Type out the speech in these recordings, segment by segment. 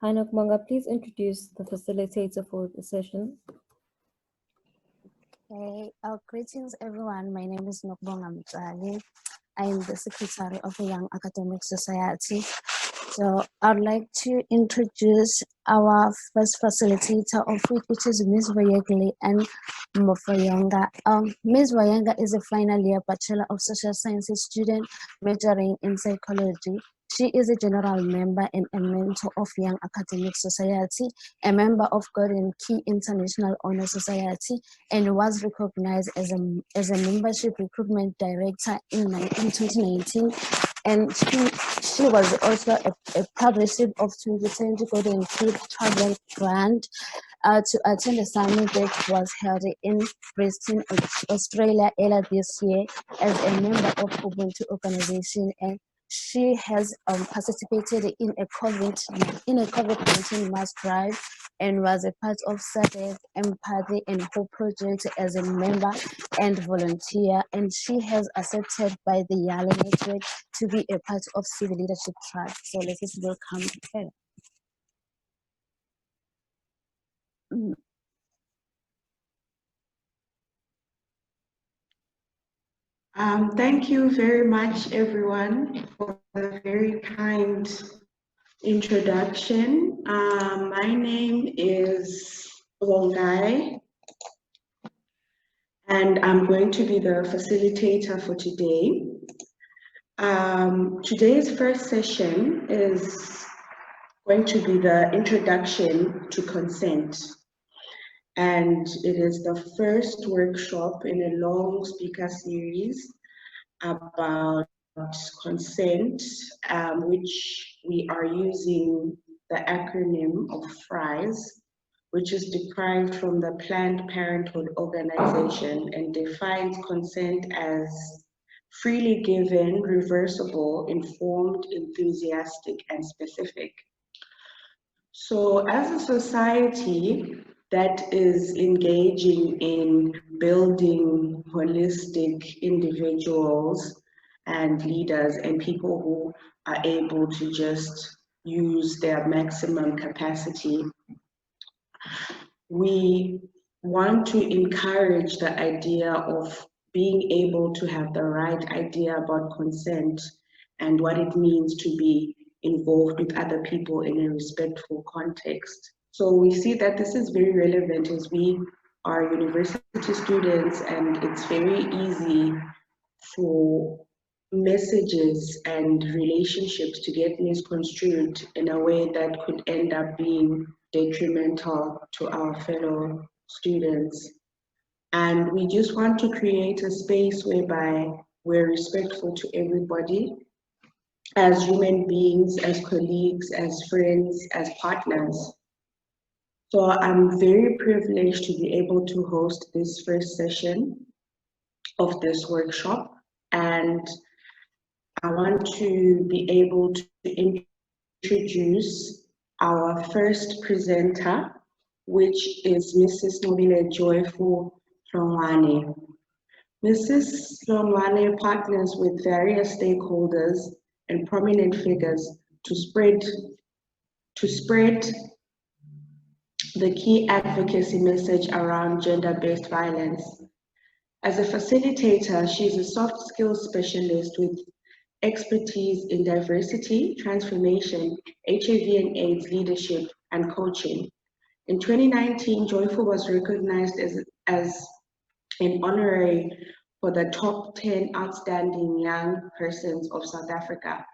Hlongwane, please introduce the facilitator for the session. Okay, greetings everyone. My name is Vongai. I am the Secretary of the Young Academic Society. So I'd like to introduce our first facilitator of which is Ms. Vayegli and Mafongoya. Ms. Vayegli is a final year Bachelor of Social Sciences student majoring in psychology. She is a general member and a mentor of Young Academic Society, a member of Golden Key International Honor Society, and was recognized as a membership recruitment director in 2019. And she was also a proud recipient of 2020 Golden Key Travel Grant to attend a summit that was held in Brisbane, Australia earlier this year as a member of Ubuntu organization, and she has participated in a COVID-19 mass drive and was a part of SADC, Empathy and Hope project as a member and volunteer, and she has accepted by the YALE network to be a part of Civil Leadership Trust. So let's welcome her. Thank you very much, everyone, for the very kind introduction. My name is Vongai, and I'm going to be the facilitator for today. Today's first session is going to be the introduction to consent. And it is the first workshop in a long speaker series about consent, which we are using the acronym of FRIES, which is derived from the Planned Parenthood Organization and defines consent as freely given, reversible, informed, enthusiastic, and specific. So as a society that is engaging in building holistic individuals and leaders and people who are able to just use their maximum capacity, we want to encourage the idea of being able to have the right idea about consent and what it means to be involved with other people in a respectful context. So we see that this is very relevant as we are university students, and it's very easy for messages and relationships to get misconstrued in a way that could end up being detrimental to our fellow students. And we just want to create a space whereby we're respectful to everybody as human beings, as colleagues, as friends, as partners. So I'm very privileged to be able to host this first session of this workshop, and I want to be able to introduce our first presenter, which is Mrs. Nobile Joy Foord Hlongwane. Mrs. Hlongwane partners with various stakeholders and prominent figures to spread the key advocacy message around gender-based violence. As a facilitator, she is a soft skills specialist with expertise in diversity, transformation, HIV and AIDS leadership, and coaching. In 2019, Joyful was recognized as an honorary for the top 10 outstanding young persons of South Africa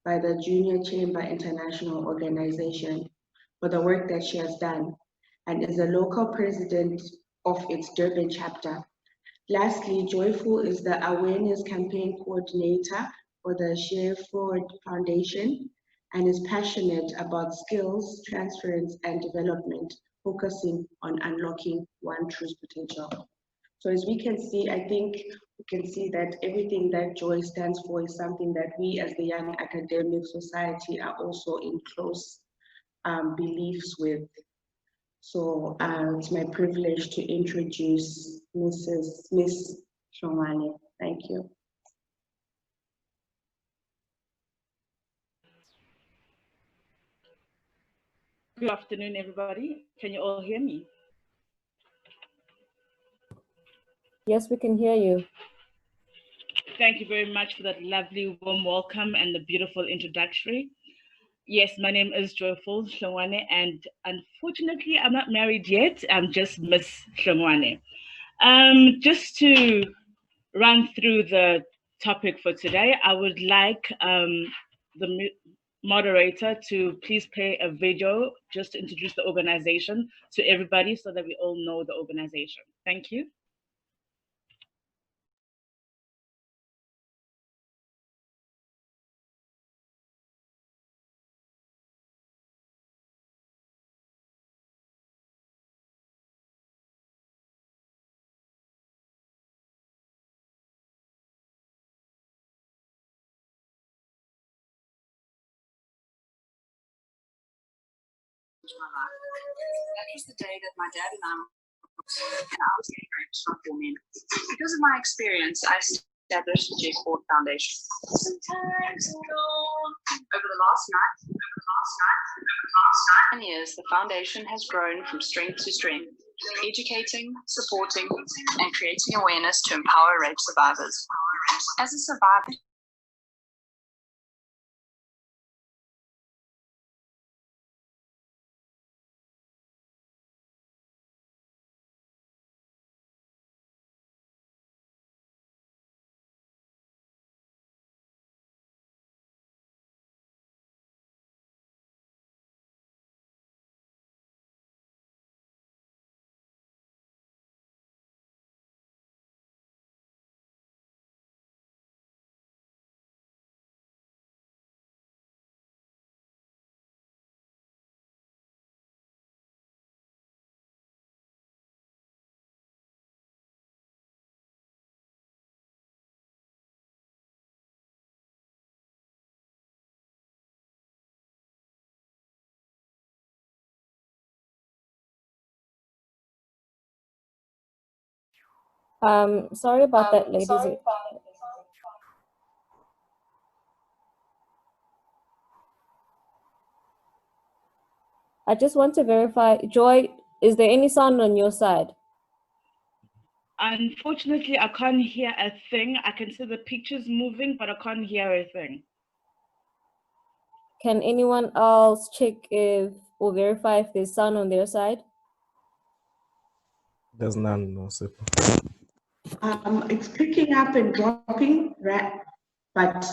by the Junior Chamber International Organization for the work that she has done, and is a local president of its Durban chapter. Lastly, Joyful is the awareness campaign coordinator for the Jes Foord Foundation and is passionate about skills, transference, and development, focusing on unlocking one true's potential. So as we can see, I think we can see that everything that Joy stands for is something that we as the Young Academic Society are also in close beliefs with. So it's my privilege to introduce Miss Hlongwane. Thank you. Good afternoon, everybody. Can you all hear me? Yes, we can hear you. Thank you very much for that lovely warm welcome and the beautiful introductory. Yes, my name is Joyful Hlongwane, and unfortunately, I'm not married yet. I'm just Miss Hlongwane. Just to run through the topic for today, I would like the moderator to please play a video just to introduce the organization to everybody so that we all know the organization. Thank you. That was the day that my dad and I was getting raped from 4 men. Because of my experience, I established the Jes Foord Foundation. Over the last 9 years, the foundation has grown from strength to strength, educating, supporting, and creating awareness to empower rape survivors. As a survivor, Sorry about that, ladies. I just want to verify, Joy, is there any sound on your side? Unfortunately, I can't hear a thing. I can see the pictures moving, but I can't hear a thing. Can anyone else check if or verify if there's sound on their side? There's none, no, sir. It's picking up and dropping, right? But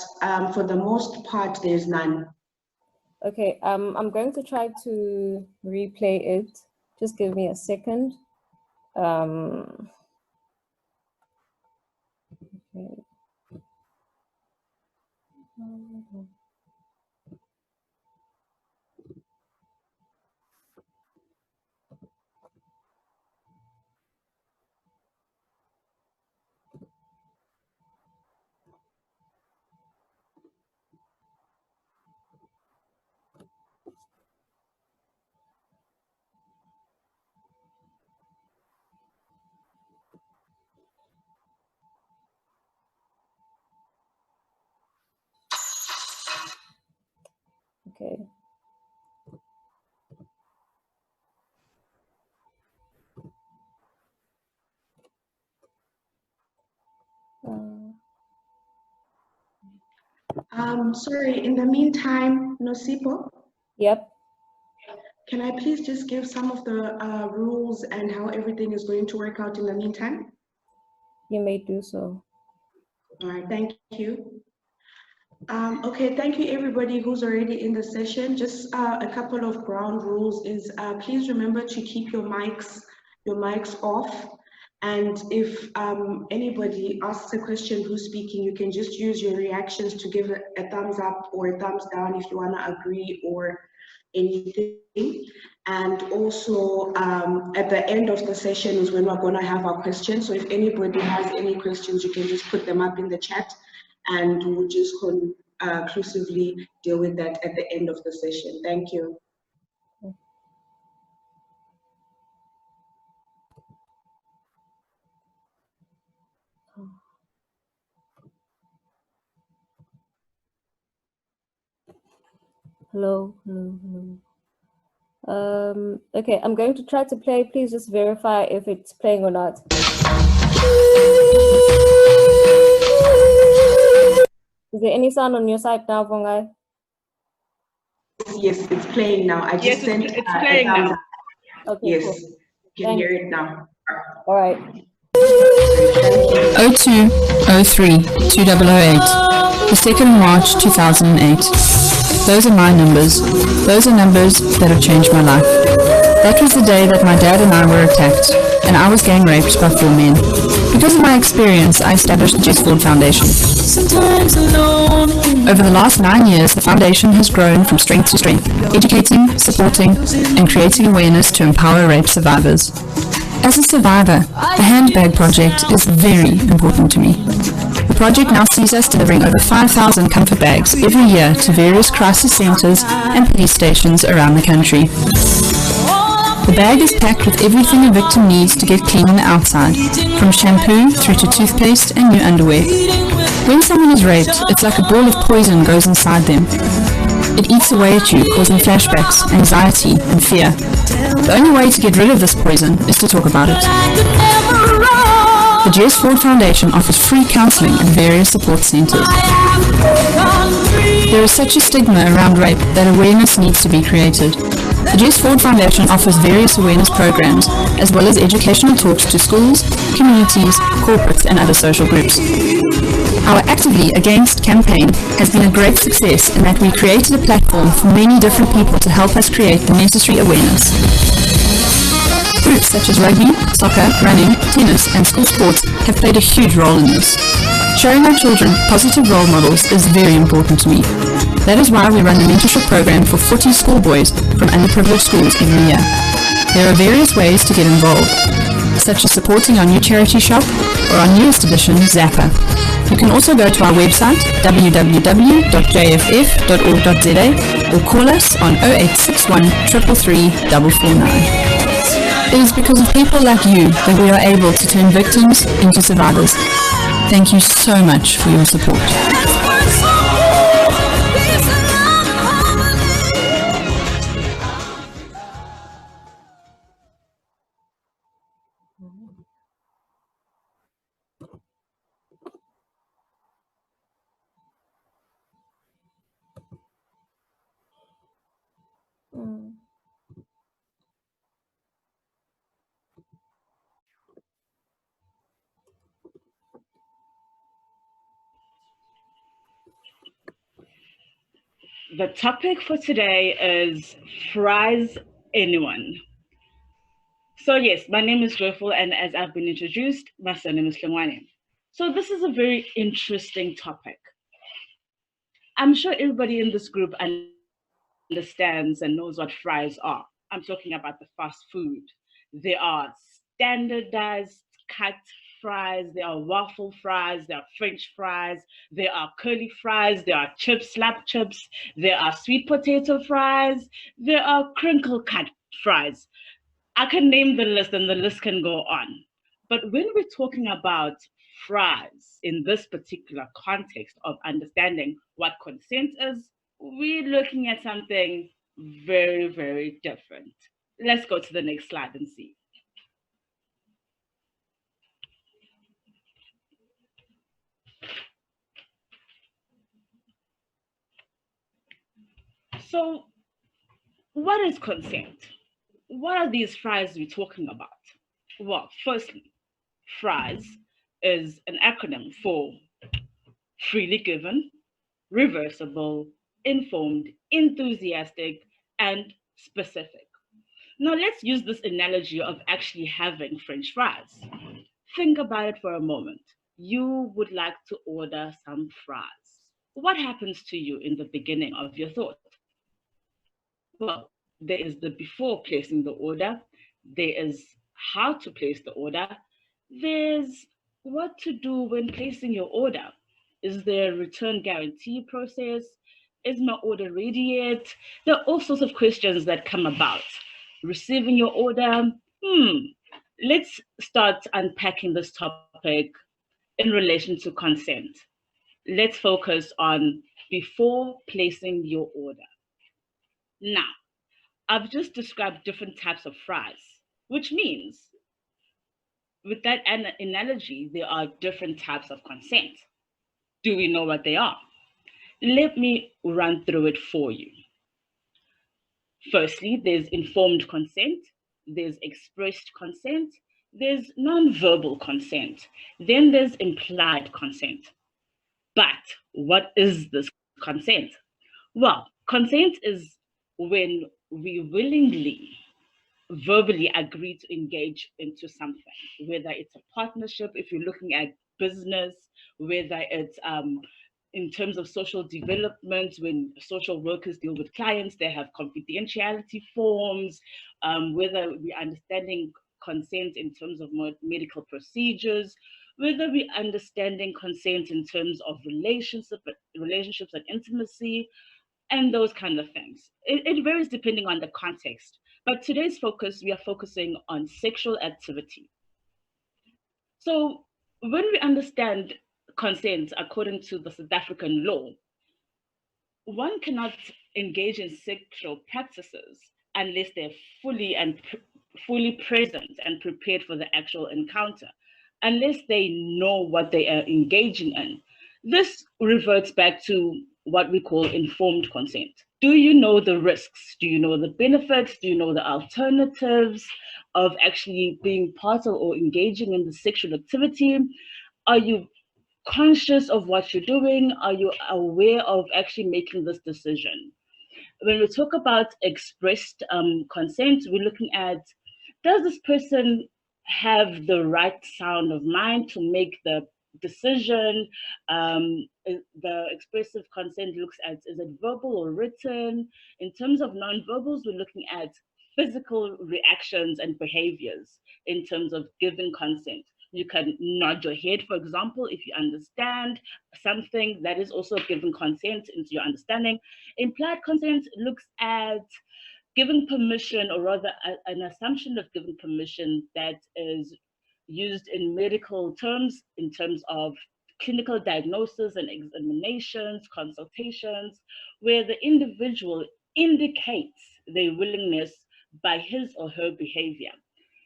for the most part, there's none. Okay, I'm going to try to replay it. Just give me a second. Okay. Okay. Sorry, in the meantime, Nosipo, Yep, can I please just give some of the rules and how everything is going to work out in the meantime? you may do so. All right, thank you. Okay, thank you everybody who's already in the session. Just a couple of ground rules is please remember to keep your mics off. And if anybody asks a question who's speaking, you can just use your reactions to give a thumbs up or a thumbs down if you want to agree or anything. And also at the end of the session is when we're going to have our questions. So if anybody has any questions, you can just put them up in the chat and we'll just conclusively deal with that at the end of the session. Thank you. Hello, hello, hello. Okay, I'm going to try to play. Please just verify if it's playing or not. Is there any sound on your side now, Vongai? Yes, it's playing now. I just sent it's playing now. Okay, yes, cool. you can hear it now. All right. 02 03 2008, the 2nd of March 2008. Those are my numbers. Those are numbers that have changed my life. That was the day that my dad and I were attacked, and I was gang raped by 4 men. Because of my experience, I established the Jes Foord Foundation. Over the last 9 years, the foundation has grown from strength to strength, educating, supporting, and creating awareness to empower rape survivors. As a survivor, the Handbag Project is very important to me. The project now sees us delivering over 5,000 comfort bags every year to various crisis centres and police stations around the country. The bag is packed with everything a victim needs to get clean on the outside, from shampoo through to toothpaste and new underwear. When someone is raped, it's like a ball of poison goes inside them. It eats away at you, causing flashbacks, anxiety, and fear. The only way to get rid of this poison is to talk about it. The Jes Foord Foundation offers free counselling and various support centres. There is such a stigma around rape that awareness needs to be created. The Jes Foord Foundation offers various awareness programs, as well as educational talks to schools, communities, corporates, and other social groups. Our Actively Against campaign has been a great success in that we created a platform for many different people to help us create the necessary awareness. Groups such as rugby, soccer, running, tennis, and school sports have played a huge role in this. Showing our children positive role models is very important to me. That is why we run the mentorship program for 40 schoolboys from underprivileged schools every year. There are various ways to get involved, such as supporting our new charity shop or our newest edition, Zappa. You can also go to our website, www.jff.org.za, or call us on 0861 333 449. It is because of people like you that we are able to turn victims into survivors. Thank you so much for your support. The topic for today is fries anyone. So yes, my name is Joyful, and as I've been introduced, my surname is Hlongwane. So this is a very interesting topic. I'm sure everybody in this group understands and knows what fries are. I'm talking about the fast food. There are standardized cut fries, there are waffle fries, there are French fries, there are curly fries, there are chips, slap chips, there are sweet potato fries, there are crinkle cut fries. I can name the list and the list can go on. But when we're talking about fries in this particular context of understanding what consent is, we're looking at something very, very different. Let's go to the next slide and see. So, what is consent? What are these fries we're talking about? Well, firstly, fries is an acronym for freely given, reversible, informed, enthusiastic, and specific. Now let's use this analogy of actually having French fries. Think about it for a moment. You would like to order some fries. What happens to you in the beginning of your thought? Well, there is the before placing the order, there is how to place the order, there's what to do when placing your order. Is there a return guarantee process? Is my order ready yet? There are all sorts of questions that come about. Receiving your order, let's start unpacking this topic in relation to consent. Let's focus on before placing your order. Now, I've just described different types of fries, which means with that analogy, there are different types of consent. Do we know what they are? Let me run through it for you. Firstly, there's informed consent, there's expressed consent, there's non-verbal consent, then there's implied consent. But what is this consent? Well, consent is when we willingly, verbally agree to engage into something, whether it's a partnership, if you're looking at business, whether it's in terms of social development, when social workers deal with clients, they have confidentiality forms, whether we're understanding consent in terms of medical procedures, whether we're understanding consent in terms of relationships and intimacy, and those kind of things. It varies depending on the context. But today's focus, we are focusing on sexual activity. So when we understand consent according to the South African law, one cannot engage in sexual practices unless they're fully present and prepared for the actual encounter, unless they know what they are engaging in. This reverts back to what we call informed consent. Do you know the risks? Do you know the benefits? Do you know the alternatives of actually being part of or engaging in the sexual activity? Are you conscious of what you're doing? Are you aware of actually making this decision? When we talk about expressed consent, we're looking at, does this person have the right sound of mind to make the decision? The expressive consent looks at, is it verbal or written? In terms of non-verbals, we're looking at physical reactions and behaviors in terms of giving consent. You can nod your head, for example, if you understand something. That is also giving consent into your understanding. Implied consent looks at giving permission, or rather an assumption of giving permission that is used in medical terms, in terms of clinical diagnosis and examinations, consultations, where the individual indicates their willingness by his or her behavior.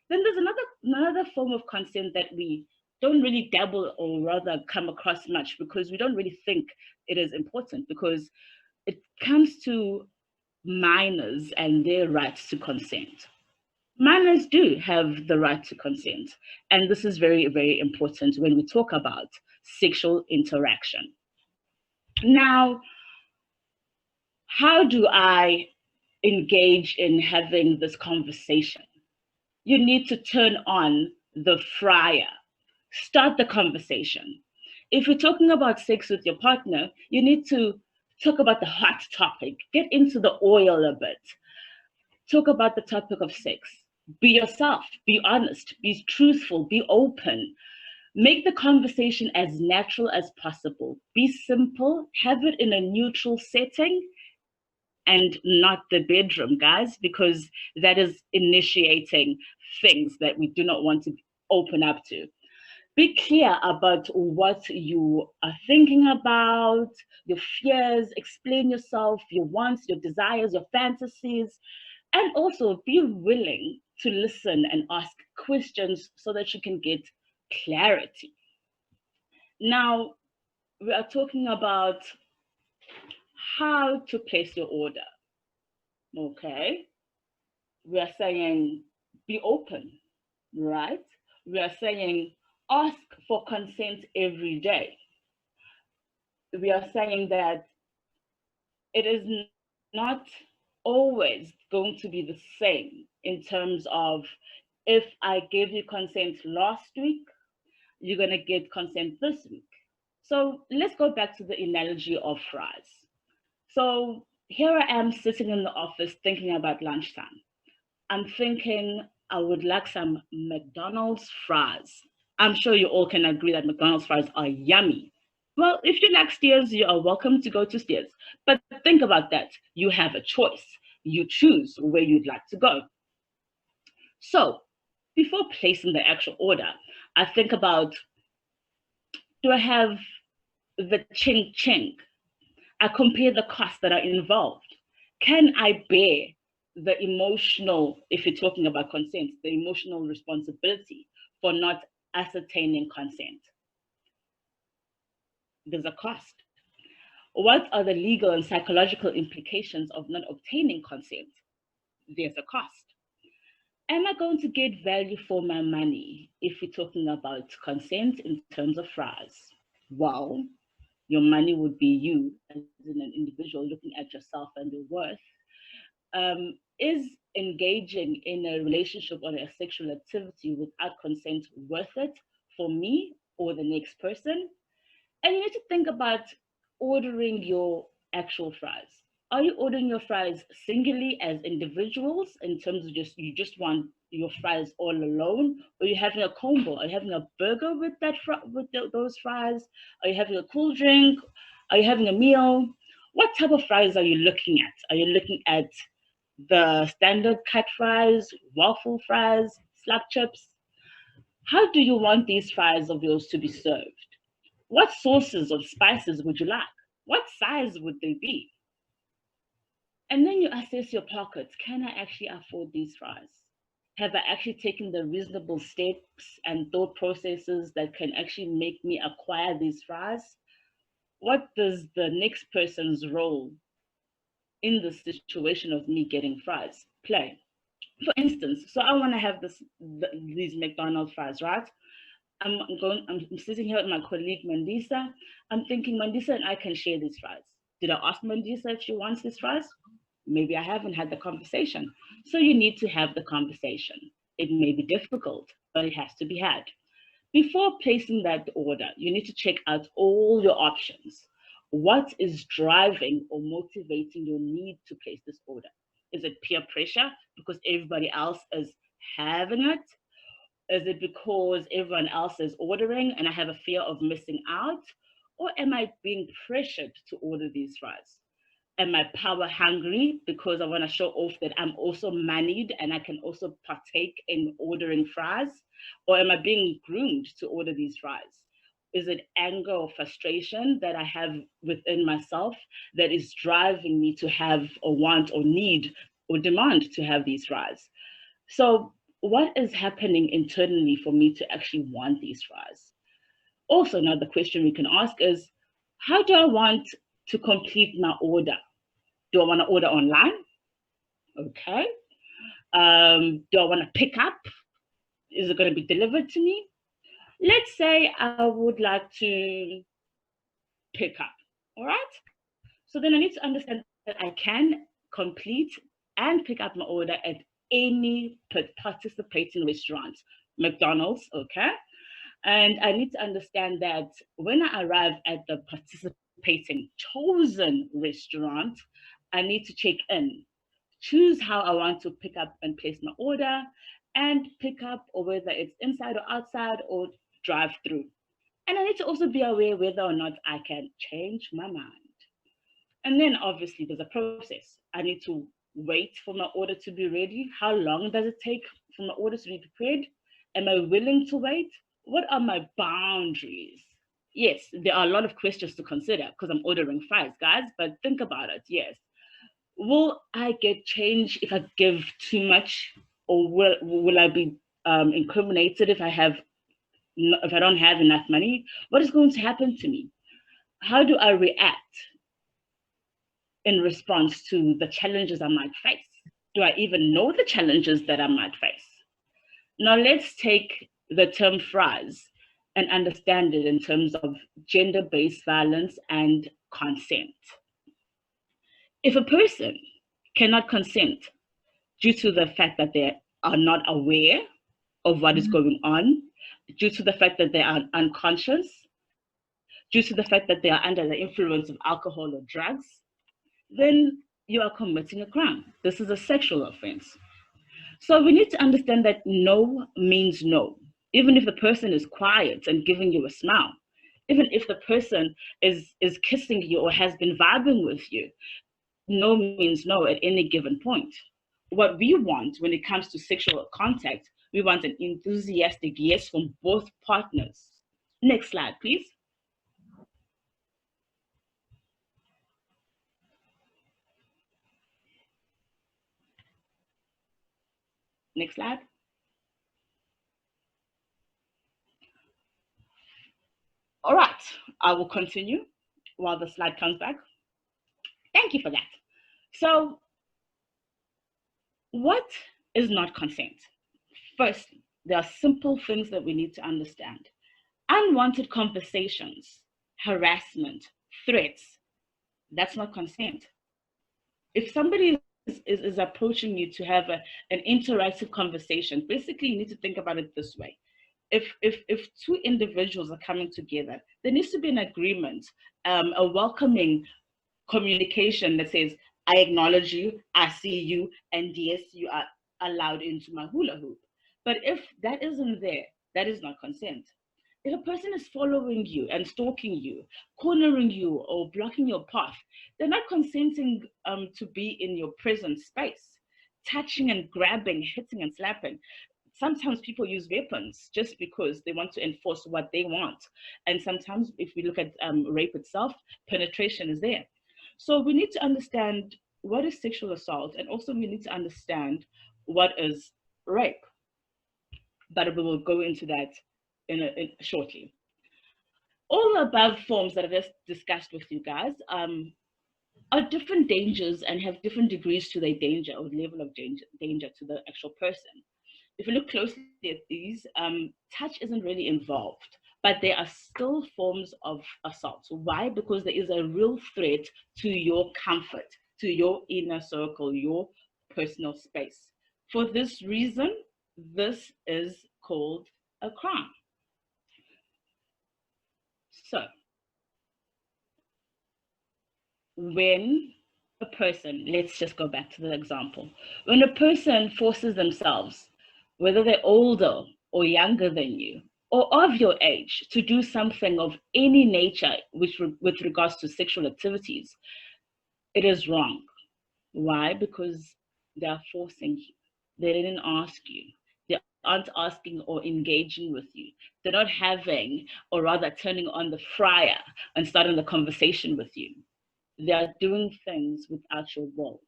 Then there's another form of consent that we don't really dabble or rather come across much, because we don't really think it is important, because it comes to minors and their rights to consent. Minors do have the right to consent, and this is very, very important when we talk about sexual interaction. Now, how do I engage in having this conversation? You need to turn on the fryer. Start the conversation. If you're talking about sex with your partner, you need to talk about the hot topic. Get into the oil a bit. Talk about the topic of sex. Be yourself, be honest, be truthful, be open. Make the conversation as natural as possible. Be simple, have it in a neutral setting, and not the bedroom, guys, because that is initiating things that we do not want to open up to. Be clear about what you are thinking about, your fears, explain yourself, your wants, your desires, your fantasies, and also be willing to listen and ask questions so that you can get clarity. Now, we are talking about how to place your order. Okay, we are saying be open, right? We are saying ask for consent every day. We are saying that it is not always going to be the same in terms of, if I gave you consent last week, you're going to get consent this week. So let's go back to the analogy of fries. So here I am sitting in the office thinking about lunchtime. I'm thinking I would like some McDonald's fries. I'm sure you all can agree that McDonald's fries are yummy. Well, if you like Steers, you are welcome to go to Steers. But think about that. You have a choice. You choose where you'd like to go. So before placing the actual order, I think about, do I have the ching? I compare the costs that are involved. Can I bear the emotional, if you're talking about consent, the emotional responsibility for not ascertaining consent. There's a cost. What are the legal and psychological implications of not obtaining consent? There's a cost. Am I going to get value for my money if we're talking about consent in terms of fries? Well, your money would be you as an individual looking at yourself and your worth. Is engaging in a relationship or a sexual activity without consent worth it for me or the next person? And you need to think about ordering your actual fries. Are you ordering your fries singly as individuals in terms of you just want your fries all alone? Or are you having a combo? Are you having a burger with those fries? Are you having a cool drink? Are you having a meal? What type of fries are you looking at? Are you looking at the standard cut fries, waffle fries, slap chips? How do you want these fries of yours to be served? What sauces or spices would you like? What size would they be? And then you assess your pockets. Can I actually afford these fries? Have I actually taken the reasonable steps and thought processes that can actually make me acquire these fries? What does the next person's role in the situation of me getting fries play? For instance, so I want to have these McDonald's fries, right? I'm sitting here with my colleague Mandisa. I'm thinking Mandisa and I can share these fries. Did I ask Mandisa if she wants these fries? Maybe I haven't had the conversation. So you need to have the conversation. It may be difficult, but it has to be had. Before placing that order, you need to check out all your options. What is driving or motivating your need to place this order? Is it peer pressure because everybody else is having it? Is it because everyone else is ordering and I have a fear of missing out? Or am I being pressured to order these fries? Am I power hungry because I want to show off that I'm also moneyed and I can also partake in ordering fries? Or am I being groomed to order these fries? Is it anger or frustration that I have within myself that is driving me to have or want or need or demand to have these fries? So what is happening internally for me to actually want these fries? Also, another question we can ask is, how do I want to complete my order? Do I want to order online? Okay. Do I want to pick up? Is it going to be delivered to me? Let's say I would like to pick up, all right? So then I need to understand that I can complete and pick up my order at any participating restaurant, McDonald's, okay? And I need to understand that when I arrive at the participating chosen restaurant, I need to check in, choose how I want to pick up and place my order, and pick up, or whether it's inside or outside or drive through. And I need to also be aware whether or not I can change my mind. And then obviously there's a process. I need to wait for my order to be ready. How long does it take for my order to be prepared? Am I willing to wait? What are my boundaries? Yes, there are a lot of questions to consider because I'm ordering fries, guys, but think about it, yes. Will I get change if I give too much? Or will I be incriminated if I don't have enough money? What is going to happen to me? How do I react in response to the challenges I might face? Do I even know the challenges that I might face? Now let's take the term fries and understand it in terms of gender-based violence and consent. If a person cannot consent due to the fact that they are not aware of what is going on, due to the fact that they are unconscious, due to the fact that they are under the influence of alcohol or drugs, then you are committing a crime. This is a sexual offense. So we need to understand that no means no. Even if the person is quiet and giving you a smile, even if the person is kissing you or has been vibing with you, no means no at any given point. What we want when it comes to sexual contact, we want an enthusiastic yes from both partners. Next slide, please. Next slide. All right, I will continue while the slide comes back. Thank you for that. So, what is not consent? First, there are simple things that we need to understand. Unwanted conversations, harassment, threats, that's not consent. If somebody is approaching you to have an interactive conversation, basically you need to think about it this way. If two individuals are coming together, there needs to be an agreement, a welcoming communication that says, I acknowledge you, I see you, and yes, you are allowed into my hula hoop. But if that isn't there, that is not consent. If a person is following you and stalking you, cornering you, or blocking your path, they're not consenting to be in your present space. Touching and grabbing, hitting and slapping. Sometimes people use weapons just because they want to enforce what they want. And sometimes if we look at rape itself, penetration is there. So we need to understand what is sexual assault, and also we need to understand what is rape. But we will go into that shortly. All the above forms that I just discussed with you guys are different dangers and have different degrees to their danger or level of danger to the actual person. If you look closely at these, touch isn't really involved, but there are still forms of assault. Why? Because there is a real threat to your comfort, to your inner circle, your personal space. For this reason, this is called a crime. So, when a person, let's just go back to the example, when a person forces themselves, whether they're older or younger than you, or of your age, to do something of any nature with regards to sexual activities, it is wrong. Why? Because they are forcing you. They didn't ask you. They aren't asking or engaging with you. They're not having, or rather turning on the fryer and starting the conversation with you. They are doing things without your will.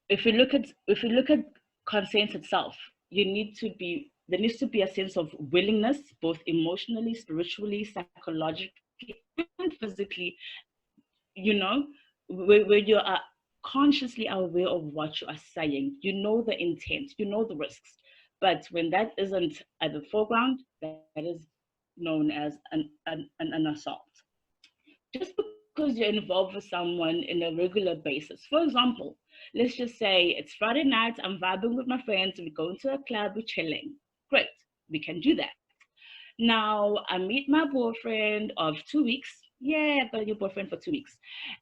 If you look at consent itself, there needs to be a sense of willingness, both emotionally, spiritually, psychologically, and physically, where you are consciously aware of what you are saying. You know the intent, you know the risks. But when that isn't at the foreground, that is known as an assault. Just because you're involved with someone in a regular basis. For example, let's just say it's Friday night, I'm vibing with my friends, we go into a club, we're chilling. Great, we can do that. Now, I meet my boyfriend of 2 weeks. Yeah, I've got a new boyfriend for 2 weeks.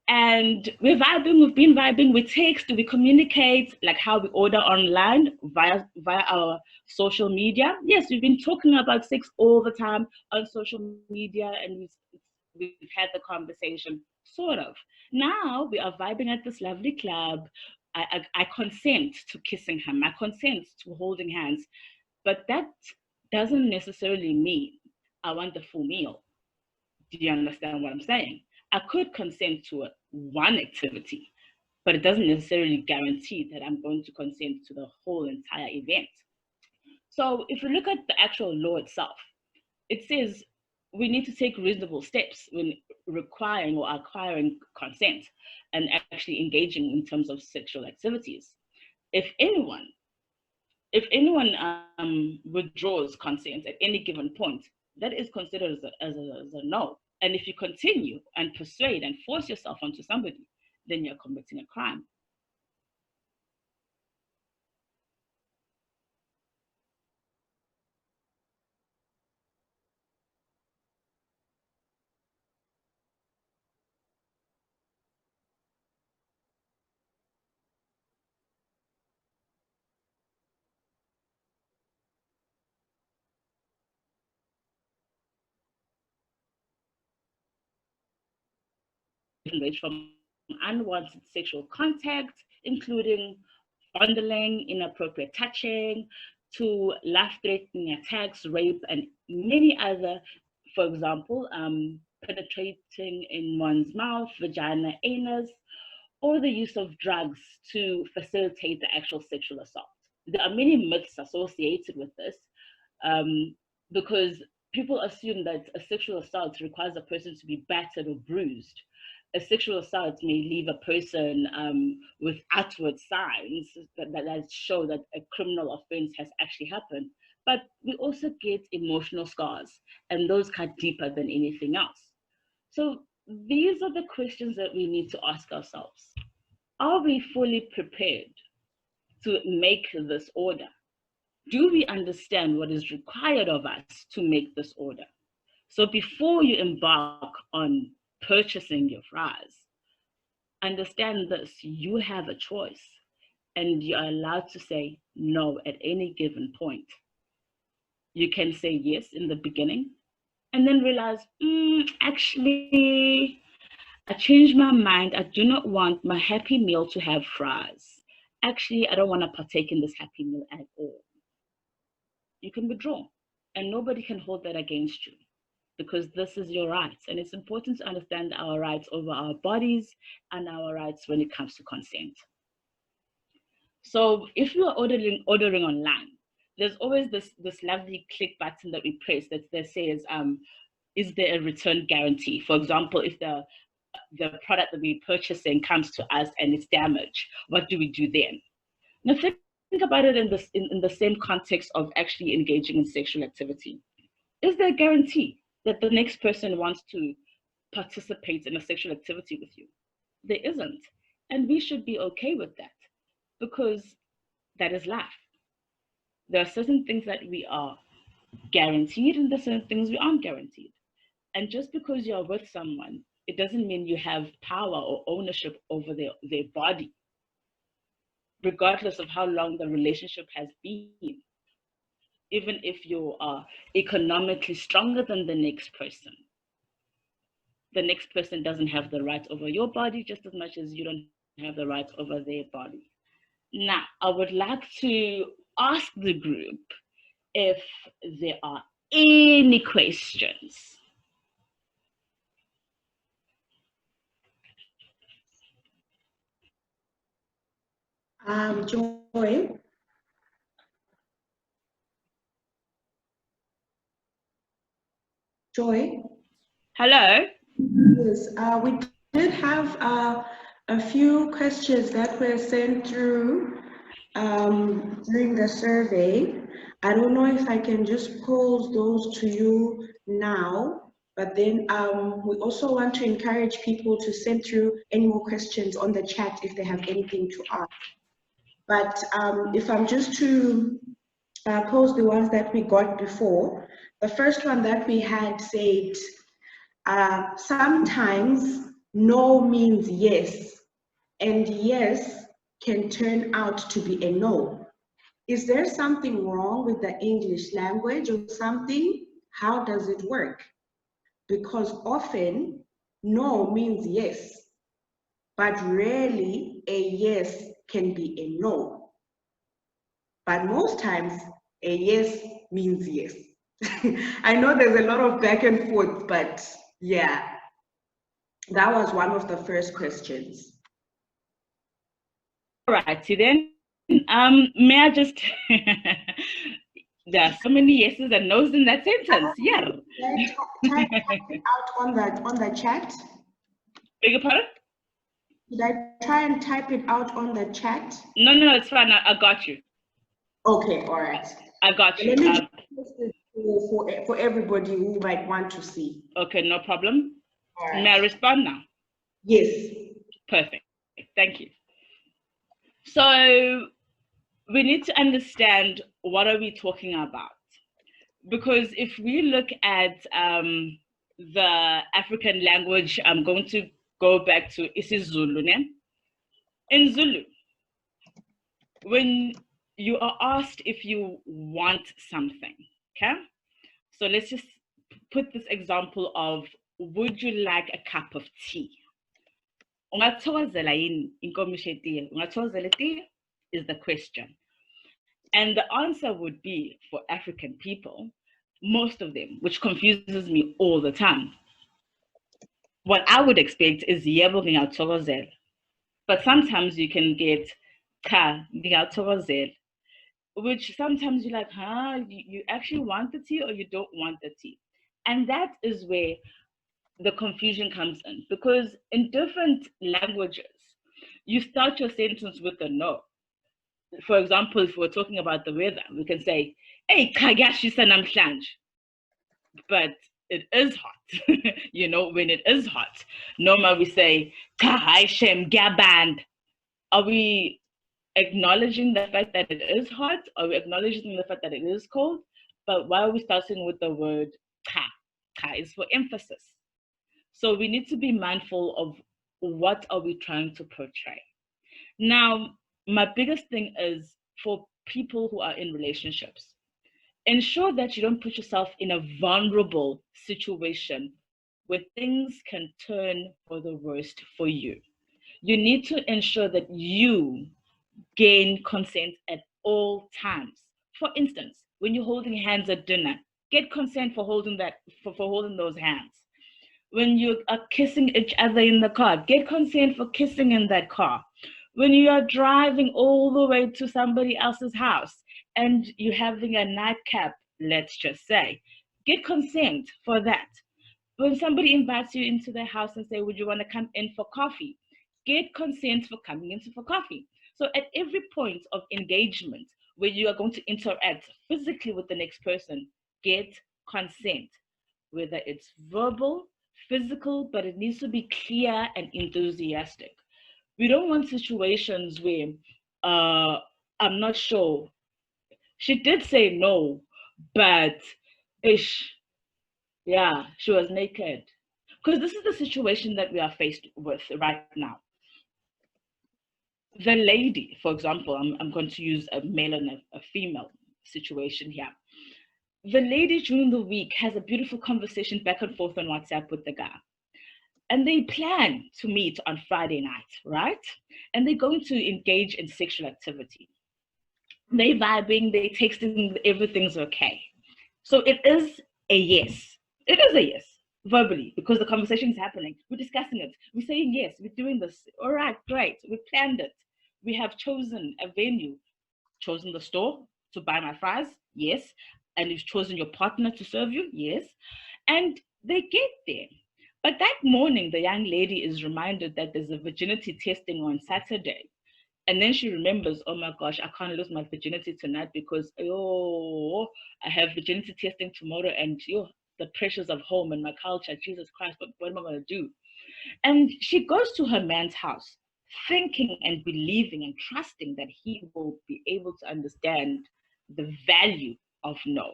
And we've been vibing, we text, we communicate, like how we order online via our social media. Yes, we've been talking about sex all the time on social media, and we've had the conversation, sort of. Now we are vibing at this lovely club. I consent to kissing him. I consent to holding hands. But that doesn't necessarily mean I want the full meal. Do you understand what I'm saying? I could consent to one activity, but it doesn't necessarily guarantee that I'm going to consent to the whole entire event. So if you look at the actual law itself, it says we need to take reasonable steps when requiring or acquiring consent and actually engaging in terms of sexual activities. If anyone withdraws consent at any given point, that is considered as a no. And if you continue and persuade and force yourself onto somebody, then you're committing a crime. Range from unwanted sexual contact, including fondling, inappropriate touching, to life-threatening attacks, rape, and many other, for example, penetrating in one's mouth, vagina, anus, or the use of drugs to facilitate the actual sexual assault. there are many myths associated with this, because people assume that a sexual assault requires a person to be battered or bruised. A sexual assault may leave a person with outward signs that show that a criminal offense has actually happened. But we also get emotional scars, and those cut deeper than anything else. So these are the questions that we need to ask ourselves. Are we fully prepared to make this order? Do we understand what is required of us to make this order? So before you embark on purchasing your fries, understand this: you have a choice, and you are allowed to say no at any given point. You can say yes in the beginning, and then realize, actually, I changed my mind. I do not want my Happy Meal to have fries. Actually, I don't want to partake in this Happy Meal at all. You can withdraw, and nobody can hold that against you, because this is your rights. And it's important to understand our rights over our bodies and our rights when it comes to consent. So if you are ordering online, there's always this lovely click button that we press that says, is there a return guarantee? For example, if the product that we're purchasing comes to us and it's damaged, what do we do then? Now think about it in the same context of actually engaging in sexual activity. Is there a guarantee that the next person wants to participate in a sexual activity with you? There isn't. And we should be okay with that, because that is life. There are certain things that we are guaranteed, and there are certain things we aren't guaranteed. And just because you're with someone, it doesn't mean you have power or ownership over their body, regardless of how long the relationship has been. Even if you are economically stronger than the next person doesn't have the right over your body just as much as you don't have the right over their body. Now, I would like to ask the group if there are any questions. Joy. Joy. Hello. Yes, we did have a few questions that were sent through during the survey. I don't know if I can just pose those to you now, but then we also want to encourage people to send through any more questions on the chat if they have anything to ask. But if I'm just to pose the ones that we got before, the first one that we had said, sometimes no means yes, and yes can turn out to be a no. Is there something wrong with the English language or something? How does it work? Because often no means yes, but rarely a yes can be a no. But most times a yes means yes. I know there's a lot of back and forth, but yeah, that was one of the first questions. All righty then. May I just, there are so many yeses and nos in that sentence. Yeah. Type it out on the chat. Beg your pardon? Did I try and type it out on the chat? No, it's fine. I got you. Okay, all right. I got you. Let me post it for everybody who might want to see. Okay, no problem. All right. May I respond now? Yes. Perfect. Thank you. So we need to understand, what are we talking about? Because if we look at the African language, I'm going to go back to isiZulu. In Zulu, when you are asked if you want something, okay? So let's just put this example of, would you like a cup of tea? Ungathokozela yini inkomishi yetiye? Ungathokozela itiye is the question. And the answer would be, for African people, most of them, which confuses me all the time, what I would expect is yebo ngiyathokozela. But sometimes you can get cha ngiyathokozela. which sometimes you're like, you actually want the tea or you don't want the tea. And that is where the confusion comes in, because in different languages, you start your sentence with a no. For example, if we're talking about the weather, we can say, hey, kagashisa namhlanje. But it is hot. You know, when it is hot, normally we say, kahaishem gaband. Are we acknowledging the fact that it is hot? Are we acknowledging the fact that it is cold? But why are we starting with the word ka? Ka is for emphasis. So we need to be mindful of what are we trying to portray. Now, my biggest thing is for people who are in relationships, ensure that you don't put yourself in a vulnerable situation where things can turn for the worst for you. You need to ensure that you gain consent at all times. For instance, when you're holding hands at dinner, get consent for holding those hands. When you are kissing each other in the car, get consent for kissing in that car. When you are driving all the way to somebody else's house and you're having a nightcap, let's just say, get consent for that. When somebody invites you into their house and say, would you want to come in for coffee? Get consent for coming in for coffee. So at every point of engagement where you are going to interact physically with the next person, get consent, whether it's verbal, physical, but it needs to be clear and enthusiastic. We don't want situations where I'm not sure. She did say no, but yeah, she was naked. Because this is the situation that we are faced with right now. The lady, for example, I'm going to use a male and a female situation here. The lady during the week has a beautiful conversation back and forth on WhatsApp with the guy. And they plan to meet on Friday night, right? And they're going to engage in sexual activity. They vibing, they texting, everything's okay. So it is a yes. It is a yes, verbally, because the conversation is happening. We're discussing it. We're saying yes, we're doing this. All right, great. We planned it. We have chosen a venue, chosen the store to buy my fries, yes. And you've chosen your partner to serve you, yes. And they get there. But that morning, the young lady is reminded that there's a virginity testing on Saturday. And then she remembers, oh my gosh, I can't lose my virginity tonight because, I have virginity testing tomorrow and the pressures of home and my culture, Jesus Christ, what am I going to do? And she goes to her man's house, thinking and believing and trusting that he will be able to understand the value of no.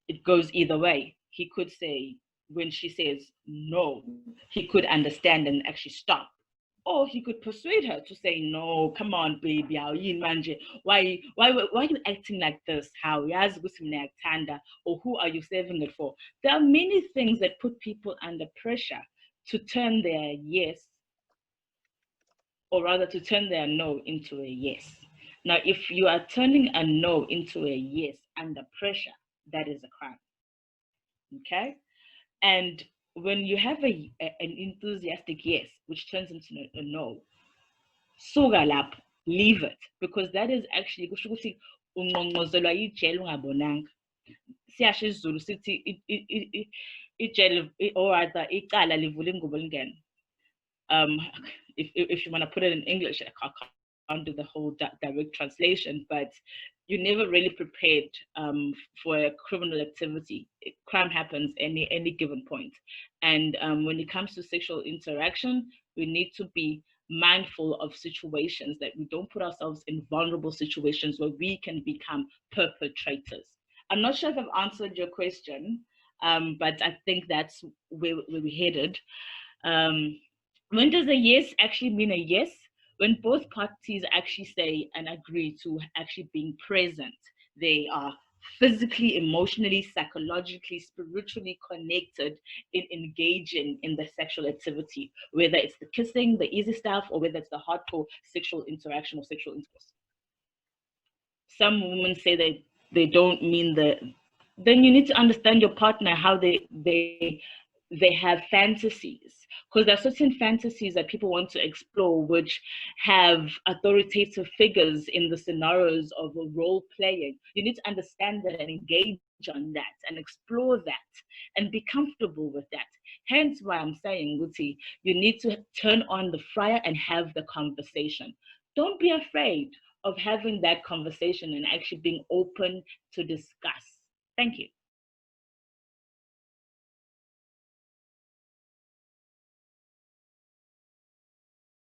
It goes either way. He could say, when she says no, he could understand and actually stop. Or he could persuade her to say, no, come on, baby, why are you acting like this? How? Or who are you saving it for? There are many things that put people under pressure to turn their yes, or rather to turn their no into a yes. Now, if you are turning a no into a yes under pressure, that is a crime. Okay? And when you have an enthusiastic yes, which turns into a no, suga lapho, leave it, because that is actually kusho ukuthi ungqongqozelwa ijele ungabonanga. Siyasho isiZulu sithi ijele or rather icala livula ingubo lingene. If you want to put it in English, I can't do the whole direct translation, but you're never really prepared for a criminal activity. Crime happens any given point. And when it comes to sexual interaction, we need to be mindful of situations that we don't put ourselves in vulnerable situations where we can become perpetrators. I'm not sure if I've answered your question, but I think that's where we're headed. When does a yes actually mean a yes? When both parties actually say and agree to actually being present. They are physically, emotionally, psychologically, spiritually connected in engaging in the sexual activity, whether it's the kissing, the easy stuff, or whether it's the hardcore sexual interaction or sexual intercourse. Some women say that they don't mean then you need to understand your partner, how they they have fantasies, because there are certain fantasies that people want to explore which have authoritative figures in the scenarios of a role playing. You need to understand that and engage on that and explore that and be comfortable with that. Hence why I'm saying, Guti, you need to turn on the fryer and have the conversation. Don't be afraid of having that conversation and actually being open to discuss. Thank you.